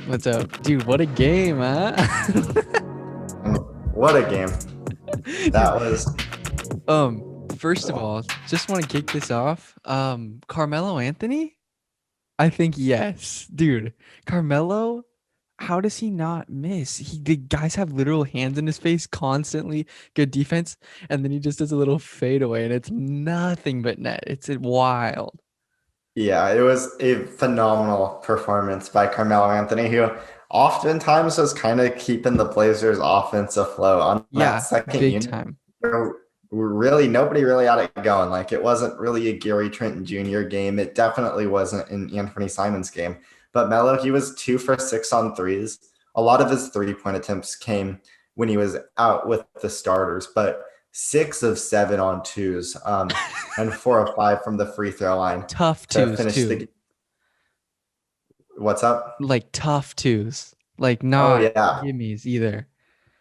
What's up? Dude, what a game, huh? What a game. Dude, That was. first of all, just want to kick this off. Carmelo Anthony? I think yes. Dude, Carmelo, how does he not miss? The guys have literal hands in his face constantly, good defense, and then he just does a little fadeaway and it's nothing but net. It's wild. Yeah, it was a phenomenal performance by Carmelo Anthony, who oftentimes was kind of keeping the Blazers' offense afloat on that Yeah, second big unit. time. Really, nobody really had it going. Like, it wasn't really a Gary Trent Jr. game. It definitely wasn't an Anthony Simons game. But Melo, he was 2 for 6 on threes. A lot of his 3-point attempts came when he was out with the starters, but 6 of 7 on twos, and 4 of 5 from the free throw line Tough to twos finish too. the. What's up? Like tough twos. Like Oh not yeah, gimmies either.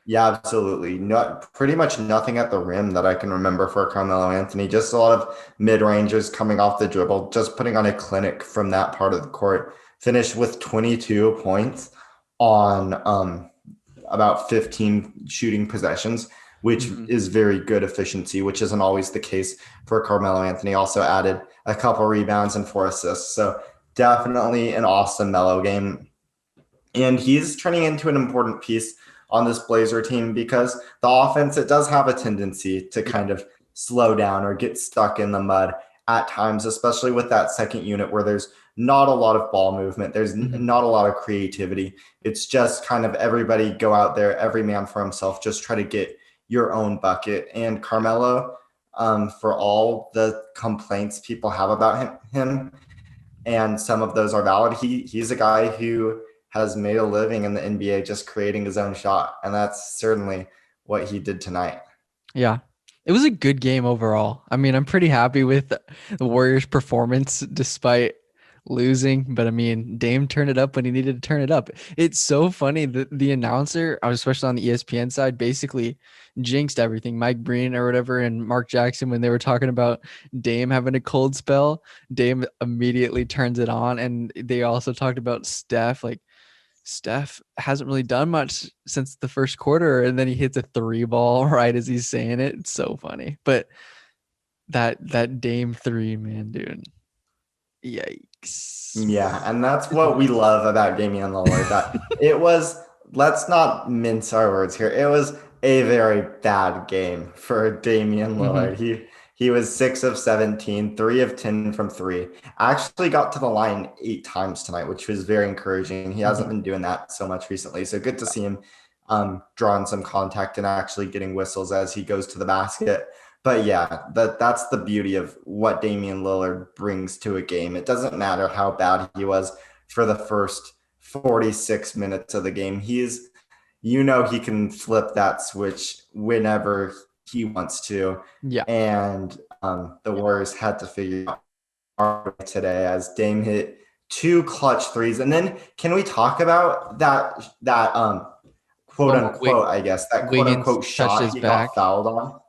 yeah, absolutely. Not pretty much nothing at the rim that I can remember for Carmelo Anthony. Just a lot of mid rangers coming off the dribble, just putting on a clinic from that part of the court. Finished with 22 points on about 15 shooting possessions, which Mhm. is very good efficiency, which isn't always the case for Carmelo Anthony. Also added a couple rebounds and 4 assists. So definitely an awesome Melo game. And he's turning into an important piece on this Blazer team because the offense, it does have a tendency to Yeah. kind of slow down or get stuck in the mud at times, especially with that second unit where there's not a lot of ball movement. There's Mhm. not a lot of creativity. It's just kind of everybody go out there, every man for himself, just try to get your own bucket. And Carmelo, for all the complaints people have about him, and some of those are valid. He's a guy who has made a living in the NBA just creating his own shot, and that's certainly what he did tonight. Yeah. It was a good game overall. I mean, I'm pretty happy with the Warriors' performance despite losing, but I mean, Dame turned it up when he needed to turn it up. It's so funny that the announcer, especially on the ESPN side, basically jinxed everything. Mike Breen or whatever, and Mark Jackson, when they were talking about Dame having a cold spell, Dame immediately turns it on. And they also talked about Steph, like, Steph hasn't really done much since the first quarter, and then he hits a three ball right as he's saying it. It's so funny. But that Dame three, man, dude. Yikes. Yeah, and that's what we love about Damian Lillard. That it was. Let's not mince our words here. It was a very bad game for Damian Mm-hmm. Lillard. He was 6 of 17, 3 of 10 from three. Actually got to the line 8 times tonight, which was very encouraging. He hasn't Mm-hmm. been doing that so much recently, so good to see him drawing some contact and actually getting whistles as he goes to the basket. But yeah, that's the beauty of what Damian Lillard brings to a game. It doesn't matter how bad he was for the first 46 minutes of the game. He can flip that switch whenever he wants to. Yeah. And the Warriors had to figure out today as Dame hit 2 clutch threes. And then can we talk about that quote Oh, wait. unquote, I guess, that quote Wiggins unquote touched shot his he got back. fouled on?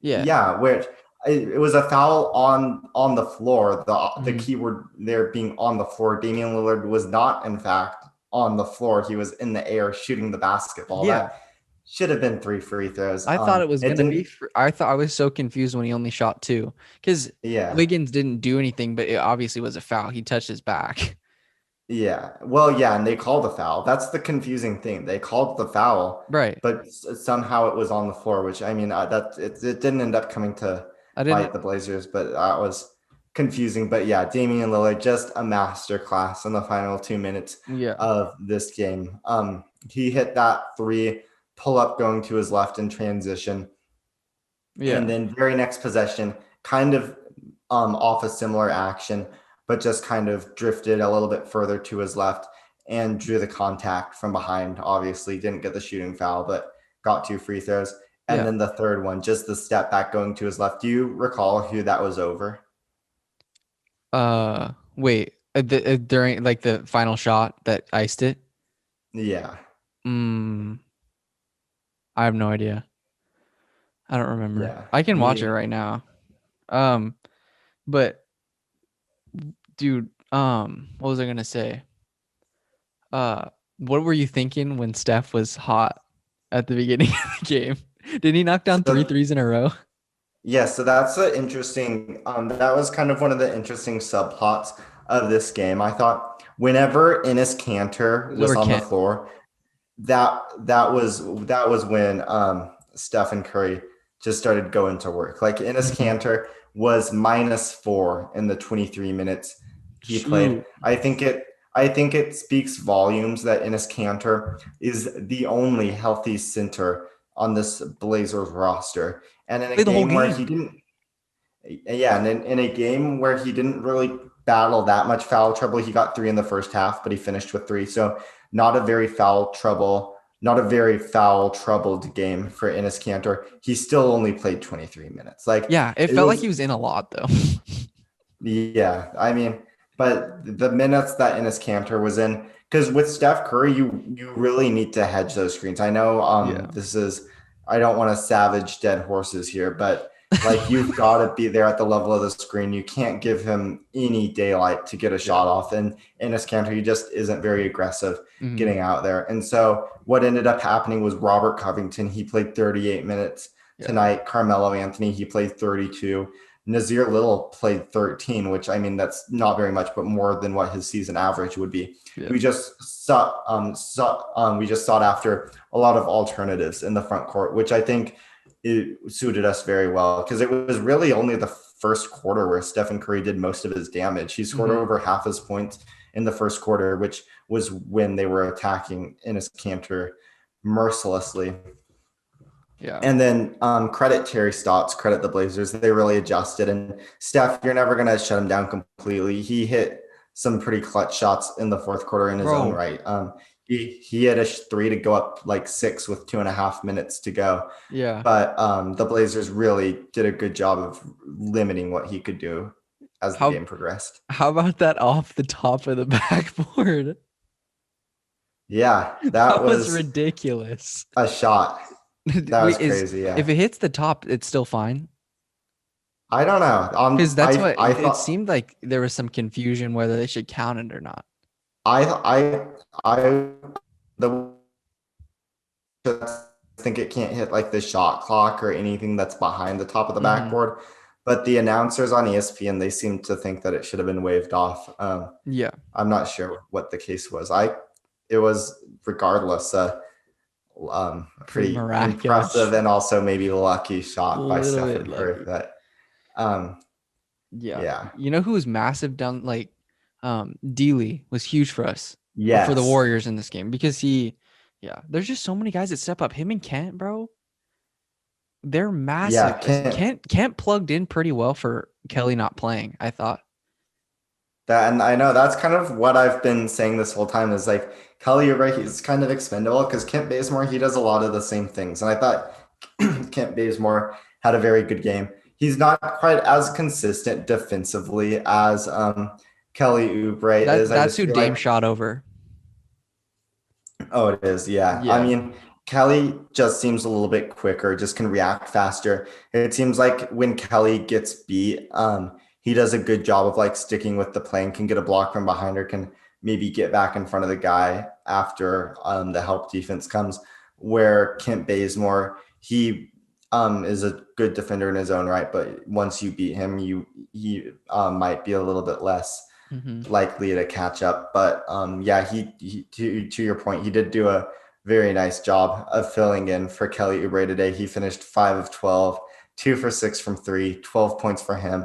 Yeah. Yeah, where it was a foul on the floor. The Mm-hmm. keyword there being on the floor. Damian Lillard was not, in fact, on the floor. He was in the air shooting the basketball. Yeah. That should have been 3 free throws. I thought it was It gonna be. didn't. I thought I was so confused when he only shot two, because Yeah, Wiggins didn't do anything, but it obviously was a foul. He touched his back. yeah. Well, yeah, and they called the foul. That's the confusing thing. They called the foul, Right. but somehow it was on the floor. Which I mean, it didn't end up coming to I didn't. bite the Blazers, but that was confusing. But yeah, Damian Lillard just a master class in the final 2 minutes Yeah. of this game. He hit that three pull up going to his left in transition, and Yeah. then very next possession, kind of off a similar action, but just kind of drifted a little bit further to his left and drew the contact from behind. Obviously, didn't get the shooting foul, but got 2 free throws. And Yeah. then the third one, just the step back going to his left. Do you recall who that was over? Wait. During like the final shot that iced it. Yeah. Mm, I have no idea. I don't remember. Yeah. I can watch it Me. right now. Um, but dude, what was I gonna say? Uh, What were you thinking when Steph was hot at the beginning of the game? Did he knock down three So threes in a row? yeah, so that's an interesting. That was kind of one of the interesting subplots of this game. I thought whenever Enes Kanter was Or on the Kent? floor, that was when Stephen Curry just started going to work. Like Enes Mhm. Kanter was -4 in the 23 minutes he played. Shoot. I think it speaks volumes that Enes Kanter is the only healthy center on this Blazers roster. And in a Play the whole game where he game. didn't yeah, and in a game where he didn't really battle that much foul trouble, he got 3 in the first half, but he finished with 3. So not a very foul troubled game for Enes Kanter. He still only played 23 minutes. Like Yeah, it it felt like he was, was in a lot though. yeah. I mean, but the minutes that Enes Kanter was in, because with Steph Curry, you really need to hedge those screens. I know Yeah. I don't want to savage dead horses here, but like you've got to be there at the level of the screen. You can't give him any daylight to get a Yeah. shot off. And Enes Kanter, he just isn't very aggressive Hmm. getting out there. And so what ended up happening was Robert Covington, he played 38 minutes Yeah. tonight. Carmelo Anthony, he played 32. Nassir Little played 13, which I mean that's not very much, but more than what his season average would be. Yeah. We just sought after a lot of alternatives in the front court, which I think it suited us very well because it was really only the first quarter where Stephen Curry did most of his damage. He scored Hmm. over half his points in the first quarter, which was when they were attacking Enes Kanter mercilessly. Yeah. And then credit Terry Stotts, credit the Blazers. They really adjusted. And Steph, you're never going to shut him down completely. He hit some pretty clutch shots in the fourth quarter in his own Bro. right. He had a 3 to go up like 6 with 2.5 minutes to go. Yeah. But the Blazers really did a good job of limiting what he could do as the How game progressed. how about that off the top of the backboard? Yeah, that That was was ridiculous. a shot. That was Wait, is crazy. Yeah. if it hits the top, it's still fine? I don't know. Because that's what I it thought seemed like there was some confusion whether they should count it or not. I the think it can't hit like the shot clock or anything that's behind the top of the Hmm. backboard. But the announcers on ESPN, they seem to think that it should have been waved off. Yeah, I'm not sure what the case was. It was regardless a pretty pretty miraculous. impressive and also maybe lucky A shot by little bit Stephen Curry. lucky. That um, Yeah. yeah, You know who was massive down like D-Lee was huge for us or for the yes, Warriors in this game because yeah, there's just so many guys that step up. Him and Kent, bro, they're yeah. massive. Can't Kent plugged in pretty well for Kelly not playing, I thought. That and I know that's kind of what I've been saying this whole time is like Kelly Oubre, he's kind of expendable because Kent Bazemore, he does a lot of the same things. And I thought Kent Bazemore had a very good game. He's not quite as consistent defensively as Kelly Oubre is. I That's just who feel Dame like, shot over. oh, it is. Yeah. I Yeah. mean, Kelly just seems a little bit quicker, just can react faster. It seems like when Kelly gets beat, he does a good job of like sticking with the play and can get a block from behind or can maybe get back in front of the guy after the help defense comes. Where Kent Bazemore, he is a good defender in his own right, but once you beat him, he might be a little bit less Hmm. likely to catch up. But yeah, he to your point, he did do a very nice job of filling in for Kelly Oubre today. He finished 5 of 12, 2 for 6 from 3, 12 points for him.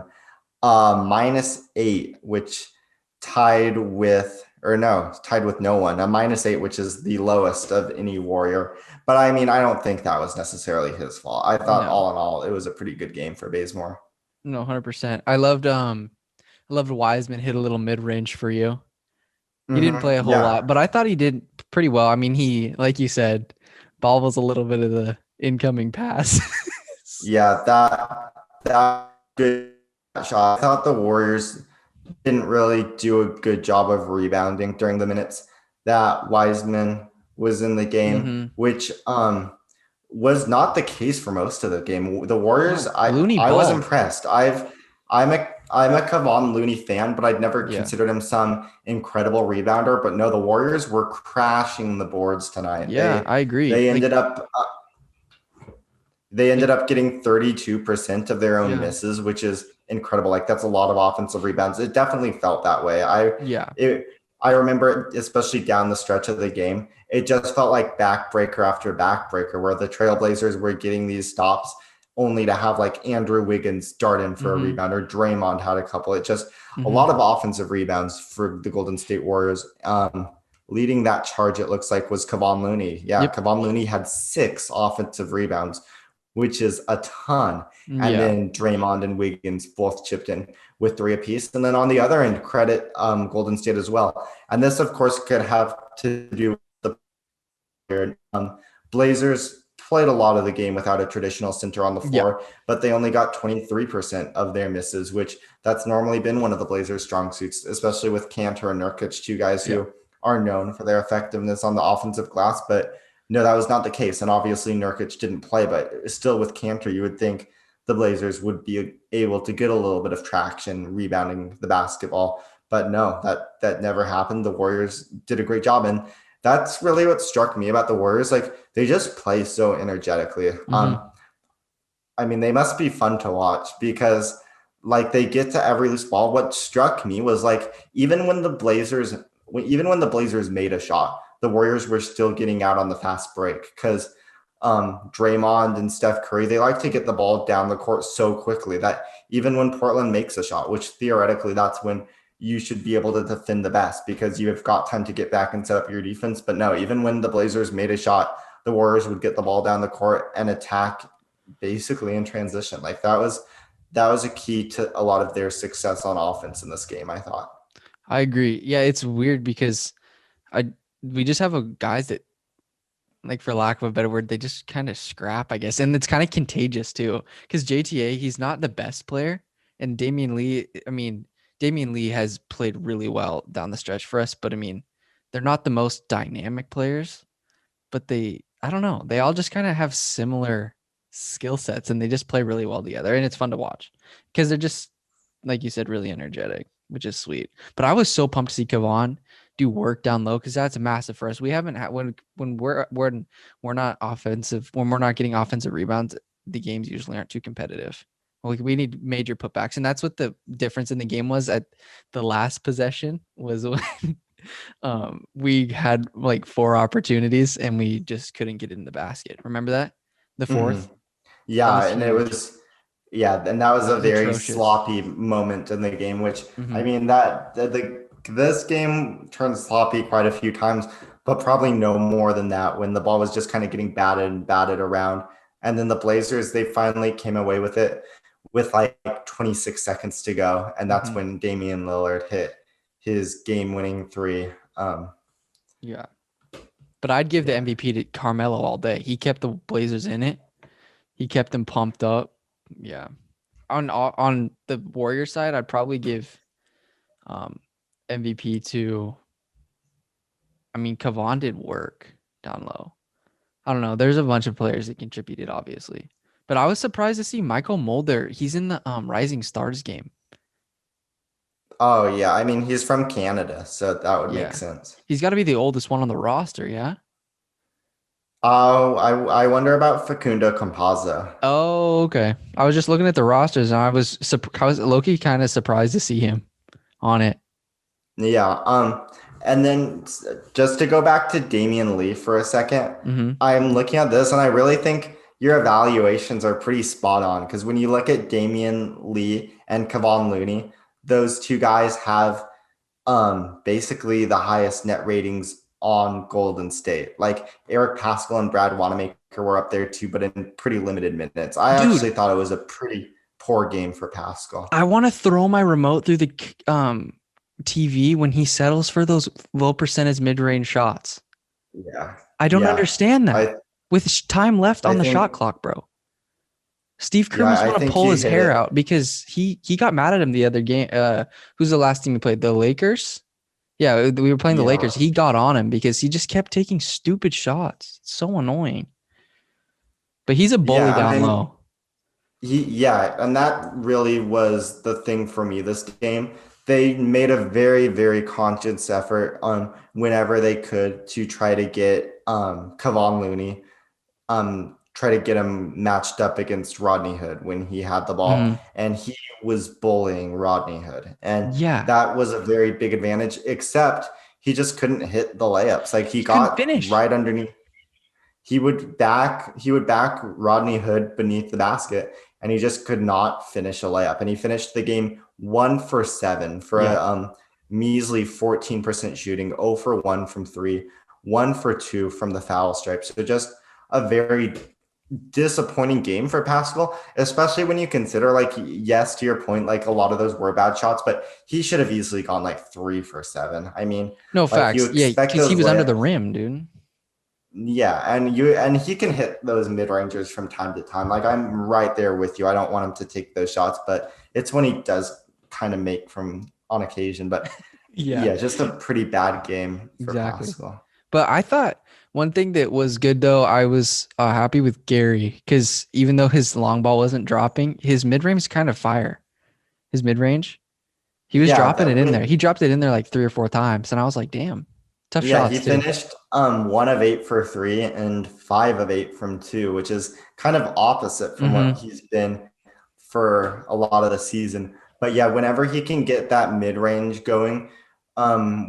-8, which tied with no one. A -8, which is the lowest of any Warrior. But I mean, I don't think that was necessarily his fault. I thought No. all in all, it was a pretty good game for Bazemore. No, 100%. I loved Wiseman hit a little mid-range for you. He didn't play a whole Yeah, lot, but I thought he did pretty well. I mean, he, like you said, ball was a little bit of the incoming pass. yeah, that good shot. I thought the Warriors didn't really do a good job of rebounding during the minutes that Wiseman was in the game, Hmm. which was not the case for most of the game. The Warriors, No, Looney I was balled. impressed. I'm I'm a Kevon Looney fan, but I'd never Yeah. considered him some incredible rebounder. But no, the Warriors were crashing the boards tonight. Yeah, I agree. They Like ended up they like ended up getting 32% of their own yeah. misses, which is incredible. Like that's a lot of offensive rebounds. It definitely felt that way. Yeah. it, I remember it, especially down the stretch of the game. It just felt like backbreaker after backbreaker, where the Trailblazers were getting these stops only to have like Andrew Wiggins dart in for a Mhm. rebound, or Draymond had a couple. It just a Mhm. lot of offensive rebounds for the Golden State Warriors. Leading that charge, it looks like, was Kevon Looney. Yeah, Yep. Kevon Looney had 6 offensive rebounds, which is a ton. And Yeah. then Draymond and Wiggins both chipped in with 3 apiece. And then on the other end, credit Golden State as well. And this, of course, could have to do with the Blazers played a lot of the game without a traditional center on the Yeah. floor, but they only got 23% of their misses, which that's normally been one of the Blazers' strong suits, especially with Cantor and Nurkic, two guys Yeah. who are known for their effectiveness on the offensive glass. But no, that was not the case. And obviously Nurkic didn't play, but still with Cantor, you would think the Blazers would be able to get a little bit of traction rebounding the basketball. But no, that never happened. The Warriors did a great job. And that's really what struck me about the Warriors. Like they just play so energetically. Mhm. I mean, they must be fun to watch because like they get to every loose ball. What struck me was like even when the Blazers made a shot, the Warriors were still getting out on the fast break because Draymond and Steph Curry, they like to get the ball down the court so quickly that even when Portland makes a shot, which theoretically that's when you should be able to defend the best because you have got time to get back and set up your defense. But no, even when the Blazers made a shot, the Warriors would get the ball down the court and attack basically in transition. Like that was a key to a lot of their success on offense in this game, I thought. I agree. Yeah, it's weird because I we just have a guys that, like, for lack of a better word, they just kind of scrap, I guess. And it's kind of contagious too. Because JTA, he's not the best player. And Damian Lee, I mean, Damian Lee has played really well down the stretch for us, but I mean, they're not the most dynamic players, but I don't know, they all just kind of have similar skill sets and they just play really well together. And it's fun to watch because they're just, like you said, really energetic, which is sweet. But I was so pumped to see Kevon do work down low because that's massive for us. We haven't had when we're not offensive, when we're not getting offensive rebounds, the games usually aren't too competitive. Like we need major putbacks, and that's what the difference in the game was at the last possession was when we had like 4 opportunities and we just couldn't get it in the basket. Remember that? The Mm-hmm. fourth? That Yeah, was and it huge. was yeah, and that was That a was very atrocious. sloppy moment in the game, which I Hmm. mean this game turned sloppy quite a few times, but probably no more than that when the ball was just kind of getting batted and batted around. And then the Blazers, they finally came away with it with like 26 seconds to go, and that's Hmm. when Damian Lillard hit his game-winning three. Yeah. But I'd give the Yeah. MVP to Carmelo all day. He kept the Blazers in it. He kept them pumped up. Yeah. On the Warrior side, I'd probably give um, MVP to. I mean, Kevon did work down low. I don't know. There's a bunch of players that contributed, obviously, but I was surprised to see Michael Mulder. He's in the Rising Stars game. Oh yeah, I mean he's from Canada, so that would make Yeah, sense. he's got to be the oldest one on the roster. Yeah. Oh, I wonder about Facundo Campazzo. Oh, okay. I was just looking at the rosters and I was Loki kind of surprised to see him on it. Yeah. And then just to go back to Damian Lee for a second, Hmm. I'm looking at this and I really think your evaluations are pretty spot on because when you look at Damian Lee and Kevon Looney, those two guys have basically the highest net ratings on Golden State. Like Eric Pascal and Brad Wanamaker were up there too, but in pretty limited minutes. I Dude, actually thought it was a pretty poor game for Pascal. I want to throw my remote through the TV when he settles for those low percentage mid-range shots. Yeah. I don't Yeah. understand that. I With time left I on the shot think clock, bro. Steve Kerr yeah, must I want to think pull you his hit hair it. out because he got mad at him the other game. Who's the last team he played? The Lakers? Yeah, we were playing the Yeah. Lakers. He got on him because he just kept taking stupid shots. It's so annoying. But he's a bully Yeah, down and low. Yeah, and that really was the thing for me this game. They made a very, very conscious effort on whenever they could to try to get Kevon Looney, try to get him matched up against Rodney Hood when he had the ball, Hmm. and he was bullying Rodney Hood, and Yeah, that was a very big advantage. Except he just couldn't hit the layups. Like he he couldn't got finish. right underneath. He would back Rodney Hood beneath the basket, and he just could not finish a layup. And he finished the game 1 for 7 for a Yeah, measly 14% shooting, 0 for 1 from three, 1 for 2 from the foul stripe. So just a very disappointing game for Pascal, especially when you consider, like, yes, to your point, like a lot of those were bad shots, but he should have easily gone like 3 for 7. I mean, no like you facts. Yeah, expect because he those was under the layups. rim, dude. Yeah, and he can hit those mid rangers from time to time. Like I'm right there with you. I don't want him to take those shots, but it's when he does kind of make from on occasion. But Yeah, yeah, just a pretty bad game for exactly. Pascal. But I thought one thing that was good though, I was happy with Gary because even though his long ball wasn't dropping, his mid range is kind of fire. His mid range, he was Yeah, dropping it that in there. when He dropped it in there like 3 or 4 times, and I was like, damn, tough yeah, he shots too. finished 1 of 8 for 3 and 5 of 8 from two, which is kind of opposite from what Mm-hmm. he's been for a lot of the season. But yeah, whenever he can get that mid range going,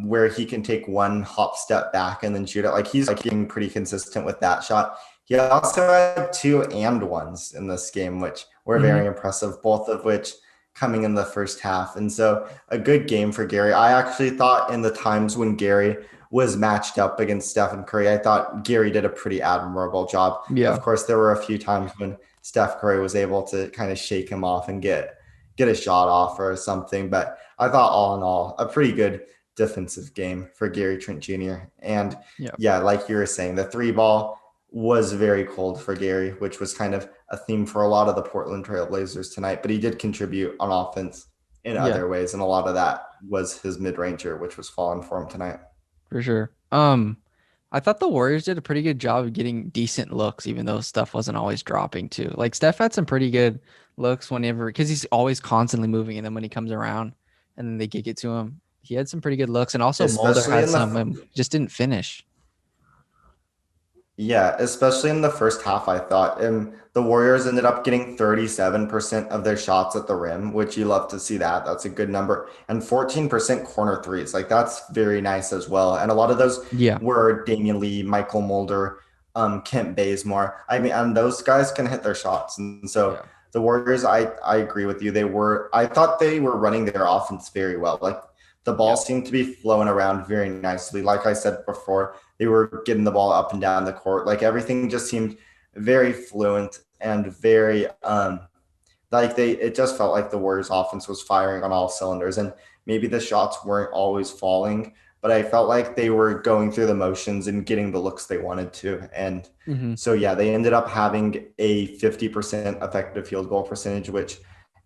where he can take one hop step back and then shoot it, like he's like being pretty consistent with that shot. He also had 2 and 1s in this game, which were very Mm-hmm. impressive, both of which coming in the first half. And so a good game for Gary. I actually thought in the times when Gary was matched up against Stephen Curry, I thought Gary did a pretty admirable job. Of Yeah, course, there were a few times when Steph Curry was able to kind of shake him off and get a shot off or something. But I thought all in all, a pretty good defensive game for Gary Trent Jr. And yeah, yeah, like you were saying, the three ball was very cold for Gary, which was kind of a theme for a lot of the Portland Trailblazers tonight. But he did contribute on offense in yeah, other ways, and a lot of that was his mid ranger, which was falling for him tonight. for sure. I thought the Warriors did a pretty good job of getting decent looks, even though stuff wasn't always dropping too. Like Steph had some pretty good looks whenever, because he's always constantly moving, and then when he comes around, and then they kick it to him, he had some pretty good looks, and also Mulder Especially had in some, the and just didn't finish. Yeah, especially in the first half, I thought. And the Warriors ended up getting 37% of their shots at the rim, which you love to see that. That's a good number. And 14% corner threes. Like that's very nice as well. And a lot of those Yeah, were Damian Lee, Michael Mulder, Kent Bazemore. I mean, and those guys can hit their shots. And so yeah, the Warriors, I agree with you. I thought they were running their offense very well. Like the ball yeah. seemed to be flowing around very nicely. Like I said before, they were getting the ball up and down the court. Like everything just seemed very fluent and very like it just felt like the Warriors offense was firing on all cylinders. And maybe the shots weren't always falling, but I felt like they were going through the motions and getting the looks they wanted to. And Hmm. so yeah, they ended up having a 50% effective field goal percentage, which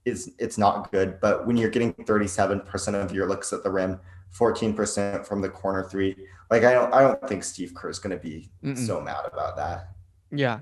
is it's not good. But when you're getting 37% of your looks at the rim, 14% from the corner three, like I don't think Steve Kerr is going to be Mm-mm. so mad about that. Yeah,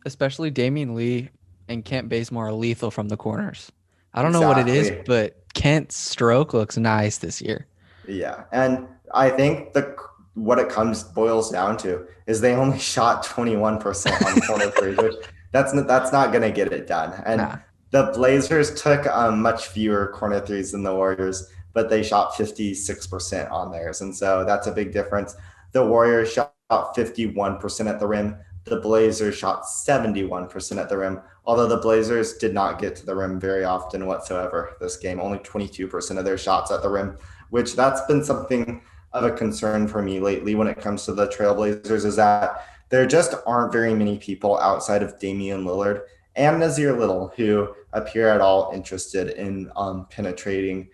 especially Damian Lee and Kent Bazemore are lethal from the corners. I don't know what it is, Exactly. but Kent's stroke looks nice this year. Yeah. And I think the what it comes boils down to is they only shot 21% on corner threes, which that's not going to get it done. And Nah. the Blazers took much fewer corner threes than the Warriors, but they shot 56% on theirs. And so that's a big difference. The Warriors shot 51% at the rim. The Blazers shot 71% at the rim, although the Blazers did not get to the rim very often whatsoever this game, only 22% of their shots at the rim, which that's been something of a concern for me lately when it comes to the Trailblazers is that there just aren't very many people outside of Damian Lillard and Nassir Little who appear at all interested in penetrating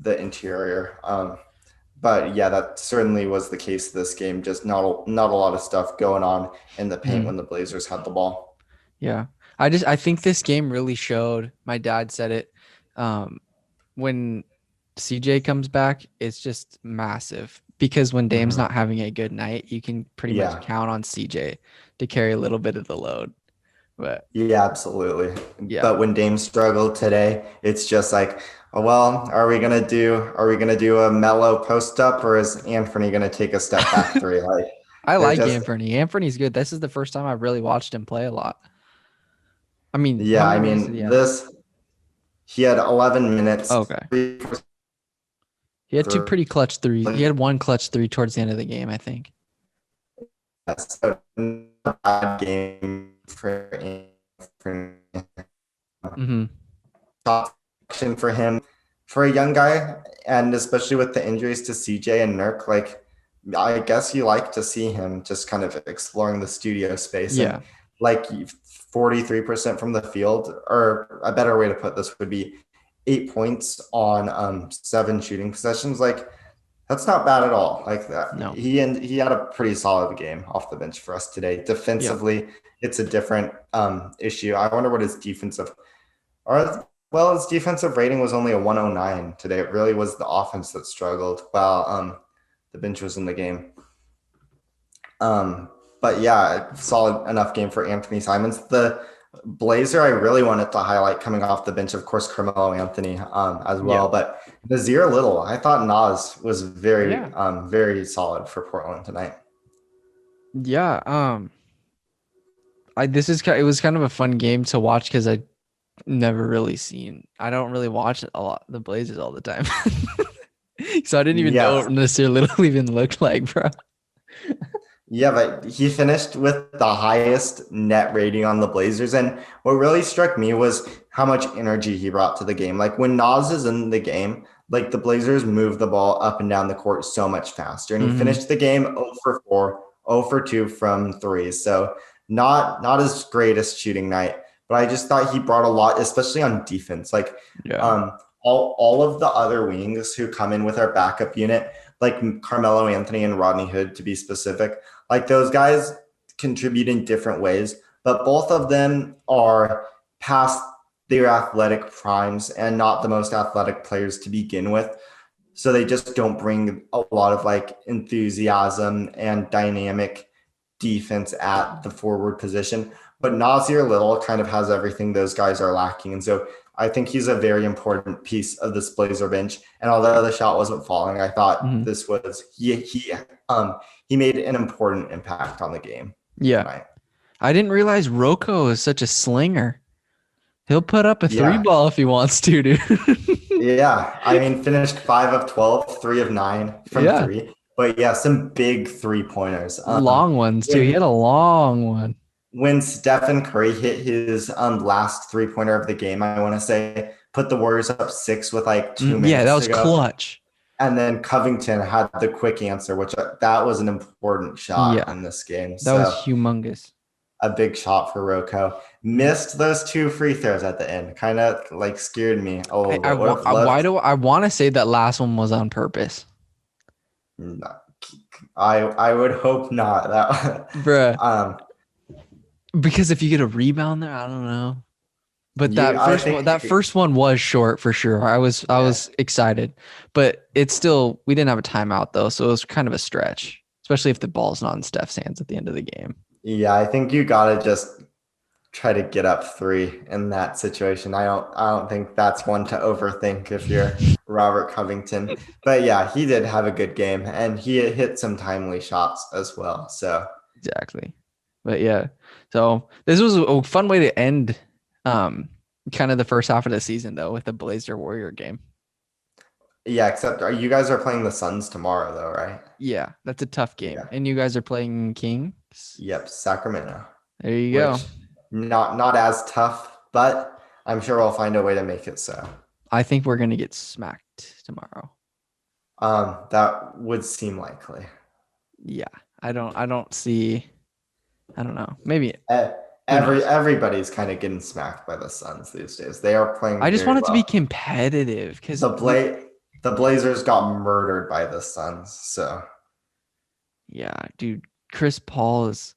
the interior. But yeah, that certainly was the case this game. Just not a lot of stuff going on in the paint Mhm. when the Blazers had the ball. Yeah. I think this game really showed, my dad said it, um, when CJ comes back, it's just massive because when Dame's Mhm. not having a good night, you can pretty much Yeah, count on CJ to carry a little bit of the load. But Yeah, absolutely. yeah. But when Dame struggled today, it's just like, oh, well, are we gonna do a mellow post up, or is Anthony gonna take a step back three? Like I they're like just Anthony. Anthony's good. This is the first time I've really watched him play a lot. I mean, how yeah, I many minutes did he mean have? this he had 11 minutes, Okay. He had two three, pretty clutch threes. He had one clutch three towards the end of the game, I think. so not a bad game for Anthony. Mm-hmm. Top action for him for a young guy, and especially with the injuries to CJ and Nurk, like I guess you like to see him just kind of exploring the studio space and Yeah. like 43% from the field, or a better way to put this would be 8 points on 7 shooting possessions. Like that's not bad at all. Like that, No. he had a pretty solid game off the bench for us today. Yeah. Defensively, it's a different issue. I wonder what his defensive or well, his defensive rating was only a 109 today. It really was the offense that struggled while the bench was in the game. Um, but yeah, solid enough game for Anthony Simons. The Blazer I really wanted to highlight coming off the bench, of course, Carmelo Anthony as Yeah. well. But Nassir Little, I thought Nas was very Yeah. very solid for Portland tonight. Yeah. It was kind of a fun game to watch because I don't really watch a lot the Blazers all the time. So I didn't even know Yes, what Nassir Little even looked like, bro. yeah, but he finished with the highest net rating on the Blazers. And what really struck me was how much energy he brought to the game. Like when Nas is in the game, like the Blazers move the ball up and down the court so much faster. And he Mm-hmm. finished the game 0 for 4, 0 for 2 from three. So not his greatest shooting night, but I just thought he brought a lot, especially on defense. Like Yeah. all of the other wings who come in with our backup unit, like Carmelo Anthony and Rodney Hood to be specific, like those guys contribute in different ways, but both of them are past their athletic primes and not the most athletic players to begin with. So they just don't bring a lot of like enthusiasm and dynamic defense at the forward position. But Nassir Little kind of has everything those guys are lacking. And so I think he's a very important piece of this Blazer bench. And although the shot wasn't falling, I thought Mm-hmm. this was he made an important impact on the game Yeah. tonight. I didn't realize Rocco is such a slinger. He'll put up a three Yeah. ball if he wants to, dude. Yeah. I mean, finished 5 of 12, 3 of 9 from Yeah. three. But yeah, some big 3 pointers. Long ones too. He When had a long one. when Stephen Curry hit his last 3 pointer of the game, I want to say, put the Warriors up 6 with like two Yeah, that minutes was to go. clutch. And then Covington had the quick answer, which that was an important shot Yeah, in this game. that was So humongous. a big shot for Rocco. Mhm. Missed those 2 free throws at the end. Kind of like scared me a little bit. Would have Why loved. do I want to say that last one was on purpose, I would hope not. That bruh? um Because if you get a rebound there, I don't know. But you I think that first one was short for sure. I yeah. was excited, but it's still we didn't have a timeout though, so it was kind of a stretch, especially if the ball's not in Steph's hands at the end of the game. Yeah, I think you gotta just try to get up three in that situation. I don't think that's one to overthink if you're Robert Covington. But yeah, he did have a good game and he hit some timely shots as well. So Exactly. But yeah, so this was a fun way to end kind of the first half of the season though with the Blazer Warrior game. yeah, except you guys are playing the Suns tomorrow though, right? Yeah, that's a tough game. Yeah. And you guys are playing Kings. Yep, Sacramento. There you go. Which not as tough, but I'm sure we'll find a way to make it so. I think we're gonna get smacked tomorrow. That would seem likely. Yeah. I don't see I don't know. Maybe E- who knows? Everybody's kind of getting smacked by the Suns these days. They are I playing just very want it to be well. competitive because The Blazers got murdered by the Suns. So yeah, dude, Chris Paul is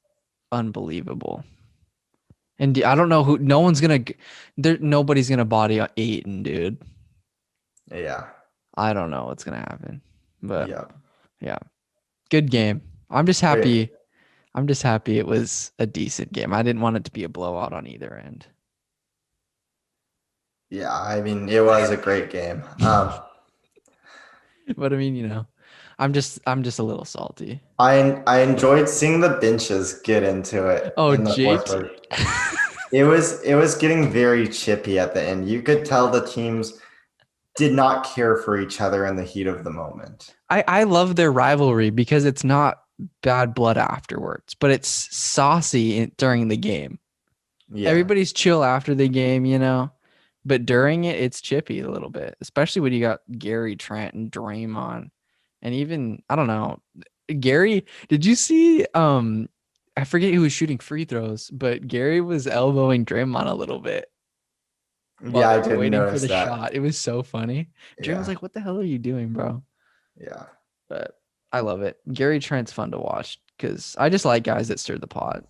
unbelievable. And I don't know who. No one's gonna. Nobody's gonna body Aiton, dude. yeah, I don't know what's gonna happen, but yeah. yeah, good game. I'm just Great. happy. I'm just happy it was a decent game. I didn't want it to be a blowout on either end. Yeah, I mean, it was a great game. But I mean, I'm just a little salty. I enjoyed seeing the benches get into it Oh, in the fourth JT. quarter. It was getting very chippy at the end. You could tell the teams did not care for each other in the heat of the moment. I love their rivalry because it's not bad blood afterwards, but it's saucy during the game. Yeah. Everybody's chill after the game. But during it, it's chippy a little bit, especially when you got Gary, Trent, and Draymond. And even, I don't know, Gary, did you see I forget who was shooting free throws, but Gary was elbowing Draymond a little bit while Yeah, they I were didn't waiting for notice the that. shot. It was so funny. Draymond's Yeah. like, "What the hell are you doing, bro?" Yeah. But I love it. Gary Trent's fun to watch because I just like guys that stir the pot.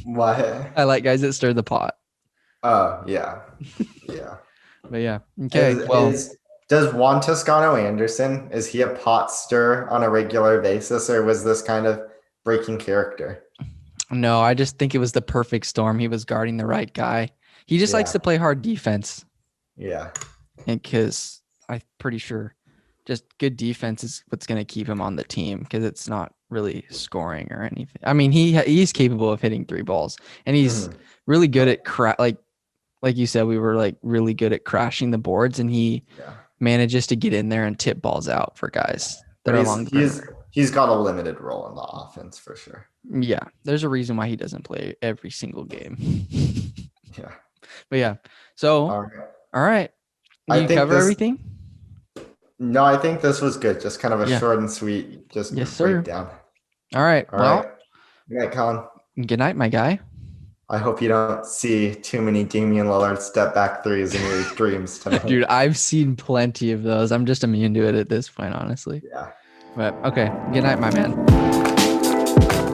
What? I like guys that stir the pot. Oh, yeah. Yeah. But yeah. Okay. Is Well, is does Juan Toscano Anderson, is he a pot stir on a regular basis, or was this kind of breaking character? no, I just think it was the perfect storm. He was guarding the right guy. He just likes Yeah. to play hard defense. Yeah. And because I'm pretty sure just good defense is what's going to keep him on the team because it's not really scoring or anything. I mean, he's capable of hitting three balls and he's Mhm. really good at like you said, we were like really good at crashing the boards and he Yeah. manages to get in there and tip balls out for guys that But are he's along the he's perimeter. he's got a limited role in the offense for sure. Yeah, there's a reason why he doesn't play every single game. Yeah. But yeah, so All right. all right, I you think cover this everything? no, I think this was good. Just kind of a Yeah. short and sweet just Yes, sir. breakdown. All right. All right. Well, Good night, Colin. good night, my guy. I hope you don't see too many Damian Lillard step back threes in your dreams tonight. Dude, I've seen plenty of those. I'm just immune to it at this point, honestly. Yeah. But okay. Good night, my man.